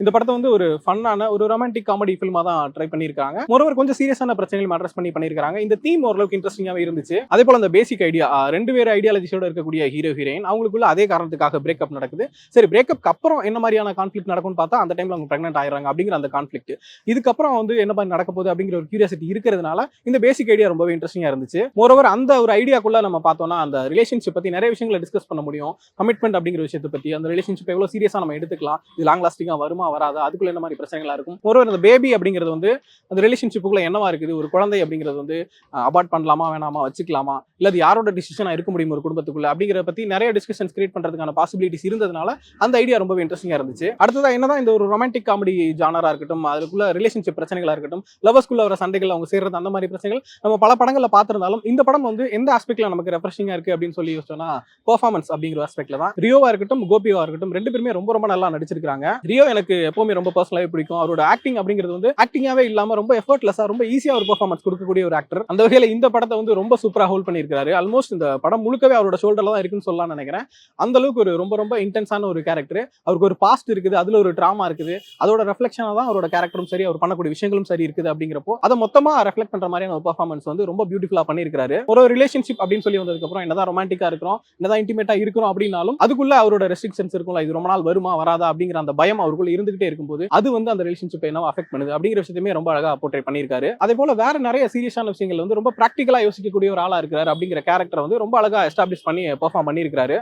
இந்த படத்தை வந்து ஒரு ஃபன்னான ஒரு ரொமான்டிக் காமெடி ஃபில்மா தான் ட்ரை பண்ணியிருக்காங்க. மோரோவர் கொஞ்சம் சீரியஸான பிரச்சனைகளும் அட்ரஸ் பண்ணியிருக்காங்க. இந்த தீம் ஓரளவுக்கு இன்ட்ரெஸ்டிங்காவே இருந்துச்சு. அதே போல அந்த பேசிக் ஐடியா ரெண்டு பேர் ஐடியாலஜியோட இருக்கக்கூடிய ஹீரோ ஹீரோயின் அவங்களுக்குள்ள அதே காரணத்துக்காக பிரேக்கப் நடக்குது. சரி, பிரேக்கப்க்கு அப்புறம் என்ன மாதிரியான கான்ஃபிளிக்ட் நடக்கும்னு பார்த்தா அந்த டைம்ல அவங்க பிரெக்னென்ட் ஆயிடுறாங்க அப்படிங்கிற அந்த கான்ஃபிளிக்ட். இதுக்கப்புறம் வந்து என்ன மாதிரி நடக்க போகுது அப்படிங்கிற ஒரு கியூரியாசிட்டி இருக்கிறதுனால இந்த பேசிக் ஐடியா ரொம்பவே இன்ட்ரெஸ்டிங்கா இருந்துச்சு. மோரோவர் அந்த ஒரு ஐடியாக்குள்ள நம்ம பார்த்தோம்னா அந்த ரிலேஷன்ஷிப் பத்தி நிறைய விஷயங்களை டிஸ்கஸ் பண்ண முடியும். கமிட்மெண்ட் அப்படிங்கிற விஷயத்தை பத்தி, அந்த ரிலேஷன்ஷிப் எவ்வளவு சீரியஸா நம்ம எடுத்துக்கலாம், இது லாங் லாஸ்டிங்கா வருமா வராதா, அதுக்குள்ள என்ன மாதிரி பிரச்சனைகளா இருக்கும். ஒரு அந்த பேபி அப்படிங்கிறது வந்து அந்த ரிலேஷன்ஷிப்புக்குள்ள என்னவா இருக்குது, ஒரு குழந்தை அப்படிங்கிறது வந்து அபார்ட் பண்ணலாமா வேணாமா, வச்சுக்கலாமா, இல்ல அது யாரோட டிசிஷனா இருக்க முடியும் ஒரு குடும்பத்துக்குள்ள அப்படிங்கிறத பத்தி நிறைய டிஸ்கஷன்ஸ் கிரியேட் பண்றதுக்கான பாசிபிலிட்டிஸ் இருந்ததுனால அந்த ஐடியா ரொம்பவே இன்ட்ரெஸ்டிங்கா இருந்துச்சு. அடுத்ததா என்னதான் இந்த ஒரு ரொமான்டிக் காமெடி ஜானரா இருக்கட்டும், அதுக்குள்ள ரிலேஷன்ஷிப் பிரச்சனைகளா இருக்கட்டும், லவர்ஸ்குள்ள வர சண்டைகள், அவங்க சேர்றது, அந்த மாதிரி பிரச்சனைகள் நம்ம பல படங்கள்ல பார்த்திருந்தாலும் இந்த படம் வந்து எந்த ஆஸ்பெக்ட்ல நமக்கு ரெஃப்ரெஷிங்கா இருக்கு அப்படின்னு சொல்லி யோசிச்சோம்னா பெர்ஃபார்மன்ஸ் அப்படிங்கிற ஆஸ்பெக்ட்ல தான். ரியோவா இருக்கட்டும், கோபியா இருக்கட்டும், ரெண்டு பேருமே ரொம்ப ரொம்ப நல்லா நடிச்சிருக்காங்க. ரியோ எனக்கு எப்பவுமே ரொம்ப பர்சனலாவே பிடிக்கும். அவரோட ஆக்டிங் அப்படிங்கிறது வந்து ஆக்டிங்காவே இல்லாம ரொம்ப எஃபர்ட்லெஸ்ஸா ரொம்ப ஈஸியா ஒரு பெர்ஃபார்மன்ஸ் கொடுக்கக்கூடிய ஒரு ஆக்டர். அந்த வகையில இந்த படத்தை வந்து ரொம்ப சூப்பரா ஹோல்ட் பண்ணியிருக்காரு. ஆல்மோஸ்ட் இந்த படம் முழுக்கவே அவரோட ஷோல்டர்ல தான் இருக்குன்னு சொல்லலாம் நினைக்கிறேன். அந்த அளவுக்கு ஒரு ரொம்ப ரொம்ப இன்டென்ஸான ஒரு கேரக்டர். அவருக்கு ஒரு பாஸ்ட் இருக்குது, அதுல ஒரு டிராமா இருக்குது, அதோட ரெஃப்ளெக்ஷனா தான் அவரோட கேரக்டரும் சரி, அவர் பண்ணக்கூடிய விஷயங்களும் சரி இருக்குது. அப்படிங்கிறப்போ அதை மொத்தமா ரெஃப்ளெக்ட் பண்ற மாதிரியான ஒரு பெர்ஃபார்மன்ஸ் வந்து ரொம்ப பியூட்டிஃபுல்லா பண்ணியிருக்காரு. ஒரு ரிலேஷன்ஷிப் அப்படின்னு சொல்லி வந்ததுக்கு அப்புறம் என்னதான் ரொமான்டிக்கா இருக்கிறோம், என்னதான் இன்டிமேட்டா இருக்கிறோம் அப்படின்னாலும் அதுக்குள்ள அவரோட ரெஸ்ட்ரிக்ஷன்ஸ் இருக்கும்ல, இது ரொம்ப நாள் வருமா வராதா அப்படிங்கிற அந்த பயம் அவருக்குள்ள இருந்துகிட்டே இருக்கும்போது அது வந்து அந்த ரிலேஷன்ஷிப்பை என்ன அஃபெக்ட் பண்ணுது அப்படிங்கிற விஷயத்தையுமே ரொம்ப அழகா போர்ட்ரேட் பண்ணியிருக்காரு. அதே போல வேற நிறைய சீரியஸான விஷயங்கள் வந்து ரொம்ப பிராக்டிகலா யோசிக்கக்கூடிய ஒரு ஆளா இருக்கிறார் அப்படிங்கிற கேரக்டர் வந்து ரொம்ப அழகா எஸ்டாப்ளிஷ் பண்ணி பெர்ஃபார்ம் பண்ணியிருக்காரு.